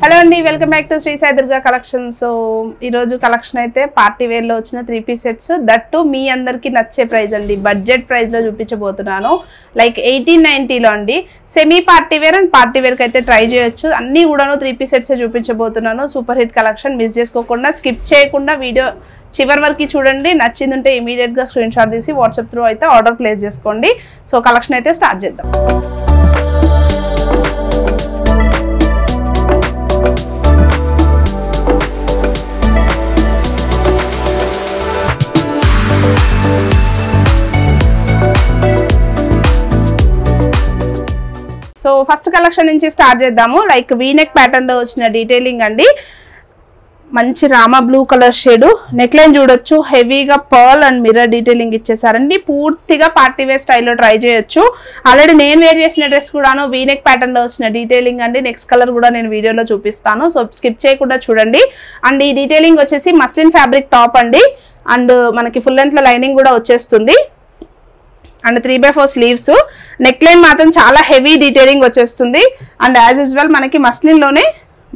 Hello అండి, welcome back to Shri Sai Durga collection. So ఈరోజు collection అయితే పార్టీ వేర్లో వచ్చిన 3-piece సెట్స్, దట్టు మీ అందరికీ నచ్చే ప్రైస్ అండి. బడ్జెట్ ప్రైస్లో చూపించబోతున్నాను. లైక్ 1890లో అండి. Semi party wear and party వేర్కి అయితే ట్రై చేయొచ్చు. అన్నీ కూడాను 3-piece సెట్సే చూపించబోతున్నాను. Super hit collection. మిస్ చేసుకోకుండా, స్కిప్ చేయకుండా వీడియో చివరి వరకు చూడండి. నచ్చింది ఉంటే ఇమీడియట్గా స్క్రీన్ షాట్ తీసి వాట్సాప్ త్రూ అయితే ఆర్డర్ ప్లేస్ చేసుకోండి. సో కలెక్షన్ అయితే స్టార్ట్ చేద్దాం. సో ఫస్ట్ కలెక్షన్ నుంచి స్టార్ట్ చేద్దాము. లైక్ వీనెక్ ప్యాటర్న్లో వచ్చిన డీటెయిలింగ్ అండి. మంచి rama blue colour shade. Neckline చూడొచ్చు. హెవీగా పర్ల్ అండ్ మిర్రర్ డీటెయిలింగ్ ఇచ్చేసారండి. పూర్తిగా పార్టీ వేర్ స్టైల్లో ట్రై చేయొచ్చు. ఆల్రెడీ నేను వేర్ చేసిన డ్రెస్ కూడాను వీనెక్ ప్యాటర్న్లో వచ్చిన డీటెయిలింగ్ అండి. నెక్స్ట్ కలర్ కూడా నేను వీడియోలో చూపిస్తాను. సో స్కిప్ చేయకుండా చూడండి. అండ్ ఈ డీటెయిలింగ్ వచ్చేసి మస్లిన్ ఫ్యాబ్రిక్ టాప్ అండి. అండ్ మనకి ఫుల్ లెంత్ లైనింగ్ కూడా వచ్చేస్తుంది. And 3/4 sleeves. నెక్ లైన్ మాత్రం చాలా హెవీ డీటెయిలింగ్ వచ్చేస్తుంది. అండ్ యాజ్ యూజువల్ మనకి మస్లిన్లోనే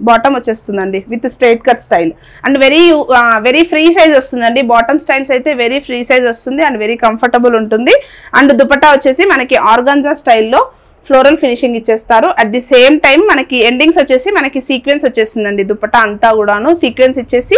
బాటమ్ వచ్చేస్తుందండి with straight cut style. And very free size వస్తుందండి. బాటమ్ స్టైల్స్ అయితే వెరీ ఫ్రీ సైజ్ వస్తుంది అండ్ వెరీ కంఫర్టబుల్ ఉంటుంది. అండ్ దుపట్టా వచ్చేసి మనకి ఆర్గాన్జా స్టైల్లో ఫ్లోరల్ ఫినిషింగ్ ఇచ్చేస్తారు. అట్ ది సేమ్ టైం మనకి ఎండింగ్స్ వచ్చేసి మనకి సీక్వెన్స్ వచ్చేస్తుందండి. దుపట్టా అంతా కూడాను సీక్వెన్స్ ఇచ్చేసి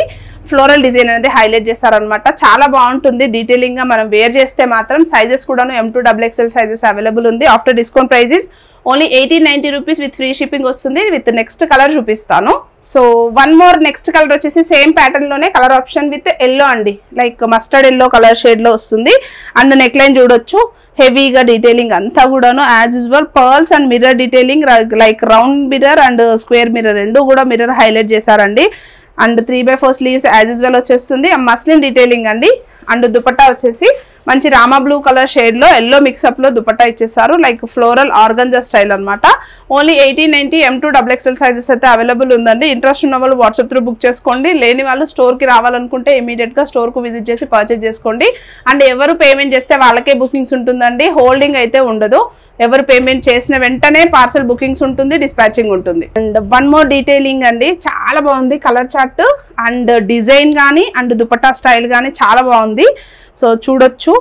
ఫ్లోరల్ డిజైన్ అనేది హైలైట్ చేస్తారనమాట. చాలా బాగుంటుంది డీటెయిలింగ్ గా. మనం వేర్ చేస్తే మాత్రం సైజెస్ కూడాను M2 XXL సైజెస్ అవైలబుల్ ఉంది. After discount prices only 1890 rupees with free shipping వస్తుంది. విత్ నెక్స్ట్ కలర్ చూపిస్తాను. So one more next colour వచ్చేసి సేమ్ ప్యాటర్న్ లోనే కలర్ ఆప్షన్ విత్ ఎల్లో అండి. Like mustard yellow colour shade లో వస్తుంది. And neck line చూడొచ్చు. హెవీగా డీటెయిలింగ్ అంతా కూడాను as usual pearls and mirror detailing. Like round mirror and square mirror రెండు కూడా మిర్రర్ హైలైట్ చేశారండి. అండ్ 3/4 స్లీవ్స్ యాజ్ యూజువల్ వచ్చేస్తుంది. మస్లిన్ డీటెయిలింగ్ అండి. అండ్ దుపట్టా వచ్చేసి మంచి రామా బ్లూ కలర్ షేడ్ లో ఎల్లో మిక్సప్ లో దుపట్టా ఇచ్చేసారు. లైక్ ఫ్లోరల్ ఆర్గంజా స్టైల్ అనమాట. ఓన్లీ 1890 M2 XXL సైజెస్ అయితే అవైలబుల్ ఉందండి. ఇంట్రెస్ట్ ఉన్న వాళ్ళు వాట్సాప్ త్రూ బుక్ చేసుకోండి. లేని వాళ్ళు స్టోర్ కి రావాలనుకుంటే ఇమీడియట్ గా స్టోర్ కు విజిట్ చేసి పర్చేజ్ చేసుకోండి. అండ్ ఎవరు పేమెంట్ చేస్తే వాళ్ళకే బుకింగ్స్ ఉంటుందండి. హోల్డింగ్ అయితే ఉండదు. ఎవరు పేమెంట్ చేసిన వెంటనే పార్సల్ బుకింగ్స్ ఉంటుంది, డిస్పాచింగ్ ఉంటుంది. అండ్ వన్ మోర్ డీటెయిలింగ్ అండి. చాలా బాగుంది కలర్ చార్ట్ అండ్ డిజైన్ కానీ అండ్ దుపట్టా స్టైల్ కానీ చాలా బాగుంది. సో చూడొచ్చు.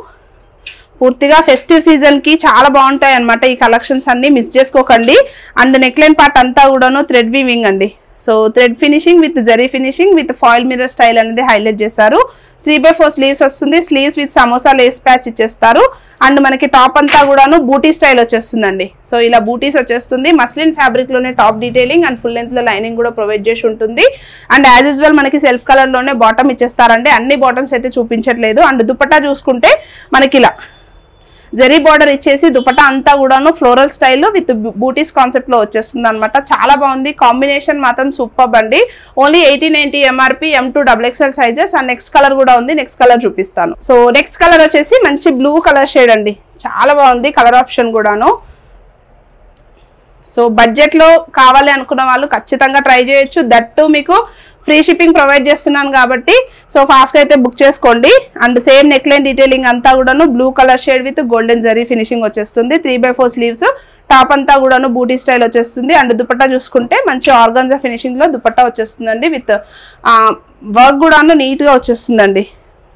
పూర్తిగా ఫెస్టివ్ సీజన్ కి చాలా బాగుంటాయి అనమాట ఈ కలెక్షన్స్ అన్ని. మిస్ చేసుకోకండి. అండ్ నెక్ లైన్ పార్ట్ అంతా కూడాను థ్రెడ్ వీవింగ్ అండి. So thread finishing with zari finishing with foil mirror style అనేది హైలైట్ చేశారు. 3/4 స్లీవ్స్ వస్తుంది. Sleeves with samosa lace patch ఇచ్చేస్తారు. అండ్ మనకి టాప్ అంతా కూడాను బూటీ స్టైల్ వచ్చేస్తుందండి. సో ఇలా బూటీస్ వచ్చేస్తుంది. మస్లిన్ ఫ్యాబ్రిక్ లోనే top detailing and full length లో లైనింగ్ కూడా ప్రొవైడ్ చేసి ఉంటుంది. అండ్ యాజ్ యూజువల్ మనకి సెల్ఫ్ కలర్ లోనే బాటమ్ ఇచ్చేస్తారండి. అన్ని బాటమ్స్ అయితే చూపించట్లేదు. అండ్ దుపట్టా చూసుకుంటే మనకి ఇలా జరీ బార్డర్ ఇచ్చేసి దుపట్టా అంతా కూడాను ఫ్లోరల్ స్టైల్లో విత్ బూటీస్ కాన్సెప్ట్ లో వచ్చేస్తుంది అనమాట. చాలా బాగుంది. కాంబినేషన్ మాత్రం సూపర్ అండి. Only 1890 MRP M2 XXL sizes. And next colour కూడా ఉంది. నెక్స్ట్ కలర్ చూపిస్తాను. సో నెక్స్ట్ కలర్ వచ్చేసి మంచి బ్లూ కలర్ షేడ్ అండి. చాలా బాగుంది కలర్ ఆప్షన్ కూడాను. సో బడ్జెట్ లో కావాలి అనుకున్న వాళ్ళు ఖచ్చితంగా ట్రై చేయొచ్చు. దట్టు మీకు ఫ్రీ షిప్పింగ్ ప్రొవైడ్ చేస్తున్నాను కాబట్టి సో ఫాస్ట్గా అయితే బుక్ చేసుకోండి. And same neck line detailing అంతా కూడాను blue colour shade with golden zari finishing వచ్చేస్తుంది. 3/4 స్లీవ్స్. టాప్ అంతా కూడాను బూటీ స్టైల్ వచ్చేస్తుంది. అండ్ దుపట్టా చూసుకుంటే మంచి ఆర్గాన్జా ఫినిషింగ్ లో దుపట్టా వచ్చేస్తుందండి. విత్ వర్క్ కూడాను నీట్ గా వచ్చేస్తుందండి.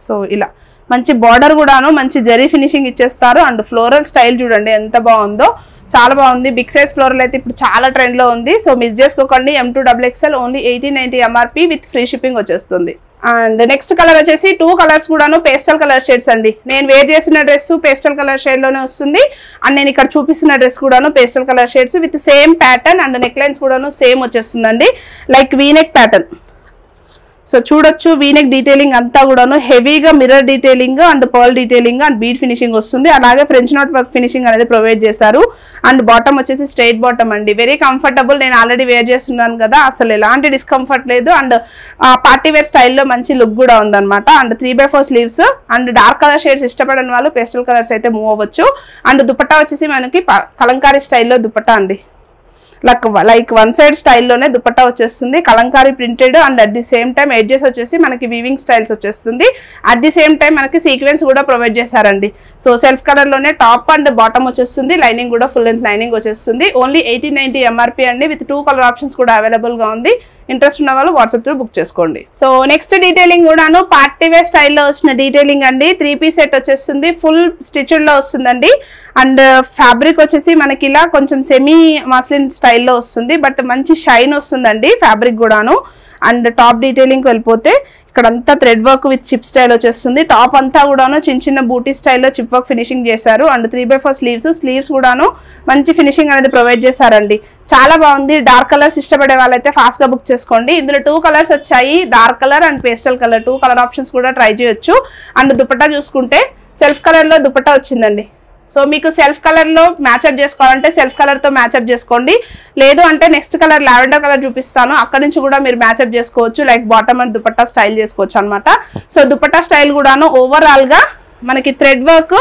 సో ఇలా మంచి బార్డర్ కూడాను మంచి జరీ ఫినిషింగ్ ఇచ్చేస్తారు. అండ్ ఫ్లోరల్ స్టైల్ చూడండి ఎంత బాగుందో. చాలా బాగుంది. బిగ్ సైజ్ ఫ్లోరల్ అయితే ఇప్పుడు చాలా ట్రెండ్ లో ఉంది. సో మిస్ చేసుకోకండి. M2 XXL only 1890 MRP with free shipping వచ్చేస్తుంది. అండ్ నెక్స్ట్ కలర్ వచ్చేసి 2 కలర్స్ కూడాను పేస్టల్ కలర్ షేడ్స్ అండి. నేను వేర్ చేసిన డ్రెస్ పేస్టల్ కలర్ షేడ్ లోనే వస్తుంది. అండ్ నేను ఇక్కడ చూపిస్తున్న డ్రెస్ కూడాను pastel colour shades with same pattern and neck lines కూడాను సేమ్ వచ్చేస్తుందండి. Like V-neck pattern. సో చూడొచ్చు. వీనెక్ డీటెయిలింగ్ అంతా కూడాను హెవీగా mirror detailing and pearl detailing and bead finishing వస్తుంది. అలాగే ఫ్రెంచ్ నాట్ వర్క్ ఫినిషింగ్ అనేది ప్రొవైడ్ చేశారు. అండ్ బాటమ్ వచ్చేసి స్ట్రైట్ బాటమ్ అండి. Very comfortable. నేను ఆల్రెడీ వేర్ చేస్తున్నాను కదా, అసలు ఎలాంటి డిస్కంఫర్ట్ లేదు. అండ్ పార్టీ వేర్ స్టైల్లో మంచి లుక్ కూడా ఉందన్నమాట. And 3/4 sleeves. And dark colour shades ఇష్టపడని వాళ్ళు పేస్టల్ కలర్స్ అయితే మూవ్ అవ్వచ్చు. అండ్ దుపట్టా వచ్చేసి మనకి కలంకారీ స్టైల్లో దుపట్టా అండి. లైక్ వన్ సైడ్ స్టైల్లోనే దుపట్టా వచ్చేస్తుంది, Kalamkari printed and at the same time edges వచ్చేసి మనకి వీవింగ్ స్టైల్స్ వచ్చేస్తుంది. అట్ ది సేమ్ టైం మనకి సీక్వెన్స్ కూడా ప్రొవైడ్ చేశారండి. సో సెల్ఫ్ కలర్లోనే టాప్ అండ్ బాటమ్ వచ్చేస్తుంది, లైనింగ్ కూడా ఫుల్ లెంత్ లైనింగ్ వచ్చేస్తుంది. ఓన్లీ 1890 MRP అండి, విత్ 2 కలర్ ఆప్షన్స్ కూడా అవైలబుల్గా ఉంది. ఇంట్రెస్ట్ ఉన్న వాళ్ళు వాట్సాప్ త్రూ బుక్ చేసుకోండి. సో నెక్స్ట్ డీటెయిలింగ్ కూడాను పార్టీ వేర్ స్టైల్లో వచ్చిన డీటెయిలింగ్ అండి. 3 పీస్ సెట్ వచ్చేస్తుంది, ఫుల్ స్టిచ్డ్లో వస్తుందండి. అండ్ ఫ్యాబ్రిక్ వచ్చేసి మనకి ఇలా కొంచెం సెమీ మస్లిన్ స్టైల్లో వస్తుంది, బట్ మంచి షైన్ వస్తుందండి ఫ్యాబ్రిక్ కూడాను. అండ్ టాప్ డీటెయిలింగ్కి వెళ్ళిపోతే ఇక్కడంతా thread work with chip style వచ్చేస్తుంది. టాప్ అంతా కూడాను చిన్న చిన్న బూటీ స్టైల్లో చిప్ వర్క్ ఫినిషింగ్ చేశారు. అండ్ 3/4 స్లీవ్స్ కూడాను మంచి ఫినిషింగ్ అనేది ప్రొవైడ్ చేశారండి. చాలా బాగుంది. డార్క్ కలర్స్ ఇష్టపడే వాళ్ళైతే ఫాస్ట్ గా బుక్ చేసుకోండి. ఇందులో 2 కలర్స్ వచ్చాయి, dark colour and pastel colour. 2 colour options కూడా ట్రై చేయొచ్చు. అండ్ దుపట్టా చూసుకుంటే సెల్ఫ్ కలర్ లో దుపట్టా వచ్చిందండి. సో మీకు సెల్ఫ్ కలర్ లో మ్యాచ్అప్ చేసుకోవాలంటే సెల్ఫ్ కలర్ తో మ్యాచ్అప్ చేసుకోండి, లేదు అంటే నెక్స్ట్ కలర్ లావెండర్ కలర్ చూపిస్తాను, అక్కడ నుంచి కూడా మీరు మ్యాచ్అప్ చేసుకోవచ్చు. Like bottom and dupatta style చేసుకోవచ్చు అనమాట. సో దుపట్టా స్టైల్ కూడాను ఓవరాల్ గా మనకి thread work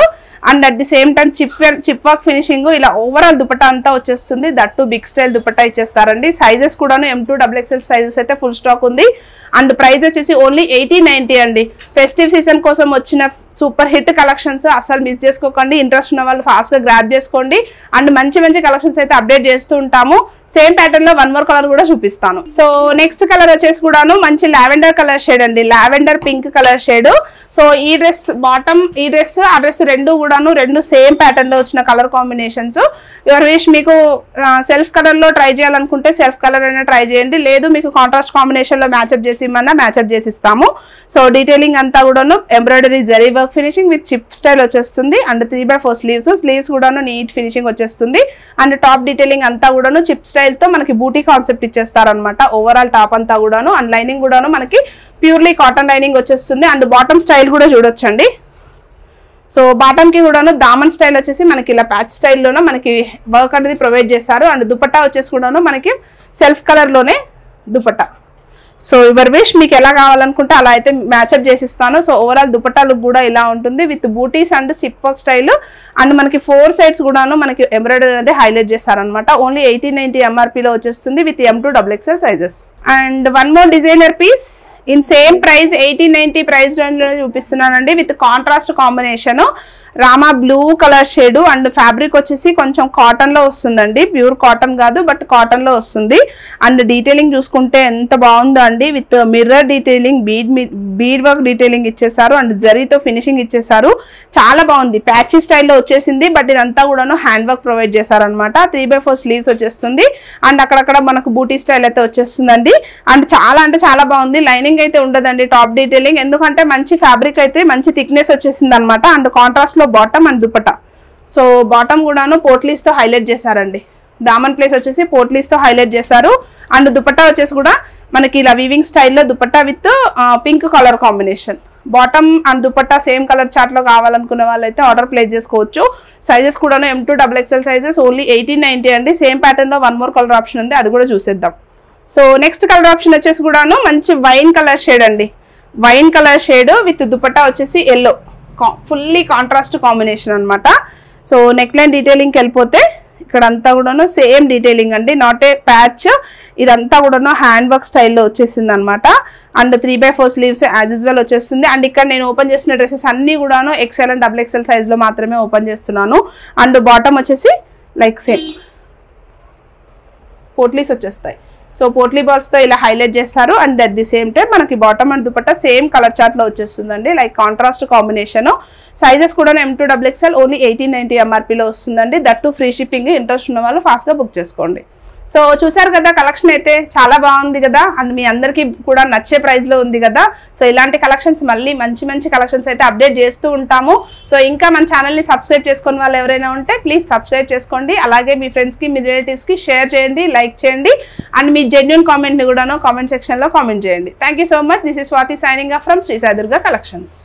and at the same time chip work finishing, ఇలా ఓవరాల్ దుపట్టా అంతా వచ్చేస్తుంది. దట్టు బిగ్ స్టైల్ దుపట్టా ఇచ్చేస్తారండి. సైజెస్ కూడాను M2 XXL సైజెస్ అయితే ఫుల్ స్టాక్ ఉంది. అండ్ ప్రైస్ వచ్చేసి ఓన్లీ 1890 అండి. ఫెస్టివ్ సీజన్ కోసం వచ్చిన సూపర్ హిట్ కలెక్షన్స్ అసలు మిస్ చేసుకోకండి. ఇంట్రెస్ట్ ఉన్న వాళ్ళు ఫాస్ట్ గా గ్రాబ్ చేసుకోండి. అండ్ మంచి మంచి కలెక్షన్స్ అయితే అప్డేట్ చేస్తూ ఉంటాము. సేమ్ ప్యాటర్న్ లో 1 మోర్ కలర్ కూడా చూపిస్తాను. సో నెక్స్ట్ కలర్ వచ్చేసి కూడాను మంచి లావెండర్ కలర్ షేడ్ అండి, lavender pink colour shade. So ఈ డ్రెస్ బాటమ్, ఈ డ్రెస్ ఆ డ్రెస్ రెండు సేమ్ ప్యాటర్న్ లో వచ్చిన కలర్ కాంబినేషన్స్. Your wish. మీకు సెల్ఫ్ కలర్ లో ట్రై చేయాలనుకుంటే సెల్ఫ్ కలర్ అయినా ట్రై చేయండి, లేదు మీకు కాంట్రాస్ట్ కాంబినేషన్ లో మ్యాచ్అప్ చేసి ఇమ్మన్నా మ్యాచ్అప్ చేసి ఇస్తాము. సో డీటెయిలింగ్ అంతా కూడాను embroidery zari work finishing with chip style వచ్చేస్తుంది. అండ్ 3/4 స్లీవ్స్ కూడాను నీట్ ఫినిషింగ్ వచ్చేస్తుంది. అండ్ టాప్ డీటెయిలింగ్ అంతా కూడాను చిప్ స్టైల్ తో మనకి బూటీ కాన్సెప్ట్ ఇచ్చేస్తారనమాట. ఓవరాల్ టాప్ అంతా కూడాను అండ్ లైనింగ్ కూడాను మనకి ప్యూర్లీ కాటన్ లైనింగ్ వచ్చేస్తుంది. అండ్ బాటమ్ స్టైల్ కూడా చూడొచ్చండి. సో బాటమ్ కి కూడాను దామన్ స్టైల్ వచ్చేసి మనకి ఇలా ప్యాచ్ స్టైల్లోనే మనకి వర్క్ అనేది ప్రొవైడ్ చేస్తారు. అండ్ దుపట్టా వచ్చేసి కూడాను మనకి సెల్ఫ్ కలర్ లోనే దుపట్టా. So your wish. మీకు ఎలా కావాలనుకుంటే అలా అయితే మ్యాచ్అప్ చేసిస్తాను. సో ఓవరాల్ దుపట్టా లుక్ కూడా ఇలా ఉంటుంది with butis and zip work style. And మనకి 4 సైడ్స్ కూడాను మనకి ఎంబ్రాయిడరీ అనేది హైలైట్ చేస్తారనమాట. ఓన్లీ 1890 MRP లో వచ్చేస్తుంది with M2 XXL sizes. And 1 more designer piece in same price 1890 price range లో చూపిస్తున్నానండి, with contrast combination. Rama blue colour shade and fabric వచ్చేసి కొంచెం కాటన్ లో వస్తుందండి, ప్యూర్ కాటన్ కాదు బట్ కాటన్ లో వస్తుంది. అండ్ డీటెయిలింగ్ చూసుకుంటే ఎంత బాగుందో అండి, with mirror detailing, bead work detailing ఇచ్చేసారు అండ్ జరీతో ఫినిషింగ్ ఇచ్చేసారు. చాలా బాగుంది. ప్యాచీ స్టైల్లో వచ్చేసింది, బట్ ఇదంతా కూడాను హ్యాండ్ వర్క్ ప్రొవైడ్ చేశారనమాట. 3/4 స్లీవ్స్ వచ్చేస్తుంది అండ్ అక్కడక్కడ మనకు బూటీ స్టైల్ అయితే వచ్చేస్తుందండి. అండ్ చాలా అంటే చాలా బాగుంది. లైనింగ్ అయితే ఉండదండి టాప్ డీటెయిలింగ్, ఎందుకంటే మంచి ఫ్యాబ్రిక్ అయితే మంచి థిక్నెస్ వచ్చేసింది అనమాట. అండ్ కాంట్రాస్ట్ లో bottom and dupatta. So bottom కూడాను పోట్లీస్ తో హైలైట్ చేశారండి. దామన్ ప్లేస్ వచ్చేసి పోట్లీస్ తో హైలైట్ చేశారు. అండ్ దుపట్టా వచ్చేసి కూడా మనకి ఇలా వీవింగ్ స్టైల్లో dupatta with pink colour combination. Bottom and dupatta same colour chart లో కావాలనుకునే వాళ్ళైతే ఆర్డర్ ప్లేస్ చేసుకోవచ్చు. సైజెస్ కూడా M2 XXL సైజెస్ ఓన్లీ 1890 అండి. సేమ్ ప్యాటర్న్ లో 1 మోర్ కలర్ ఆప్షన్ ఉంది, అది కూడా చూసేద్దాం. సో నెక్స్ట్ కలర్ ఆప్షన్ వచ్చేసి కూడాను మంచి వైన్ కలర్ షేడ్ అండి. Wine colour shade with dupatta వచ్చేసి ఎల్లో, ఫుల్లీ కాంట్రాస్ట్ కాంబినేషన్ అనమాట. సో నెక్ లైన్ డీటెయిలింగ్కి వెళ్ళిపోతే ఇక్కడ అంతా కూడాను సేమ్ డీటెయిలింగ్ అండి, నాట్ ఏ ప్యాచ్. ఇదంతా కూడాను హ్యాండ్ వర్క్ స్టైల్లో వచ్చేసింది అనమాట. అండ్ 3/4 స్లీవ్స్ యాజ్ యూజువల్ వచ్చేస్తుంది. అండ్ ఇక్కడ నేను ఓపెన్ చేసిన డ్రెస్సెస్ అన్ని కూడాను XL అండ్ XXL సైజ్ లో మాత్రమే ఓపెన్ చేస్తున్నాను. అండ్ బాటమ్ వచ్చేసి లైక్ సేమ్ పోట్లీస్ వచ్చేస్తాయి. సో పోట్లీ బాల్స్ తో ఇలా హైలైట్ చేస్తారు. And at the same time మనకి bottom and dupatta same colour chart లో వచ్చేస్తుందండి, లైక్ కాంట్రాస్ట్ కాంబినేషన్. సైజెస్ కూడా M2 XXL ఓన్లీ 1890 MRP లో వస్తుందండి. That free shipping. ఇంట్రెస్ట్ ఉన్న వాళ్ళు ఫాస్ట్ గా బుక్ చేసుకోండి. సో చూసారు కదా, కలెక్షన్ అయితే చాలా బాగుంది కదా, అండ్ మీ అందరికీ కూడా నచ్చే ప్రైస్ లో ఉంది కదా. సో ఇలాంటి కలెక్షన్స్ మళ్ళీ మంచి మంచి కలెక్షన్స్ అయితే అప్డేట్ చేస్తూ ఉంటాము. సో ఇంకా మన ఛానల్ని సబ్స్క్రైబ్ చేసుకున్న వాళ్ళు ఎవరైనా ఉంటే ప్లీజ్ సబ్స్క్రైబ్ చేసుకోండి. అలాగే మీ ఫ్రెండ్స్కి, మీ రిలేటివ్స్కి షేర్ చేయండి, లైక్ చేయండి. అండ్ మీ జెన్యూన్ కామెంట్ని కూడా కామెంట్ సెక్షన్లో కామెంట్ చేయండి. Thank you so much. This is Swati signing off from Shri Sai Durga collections.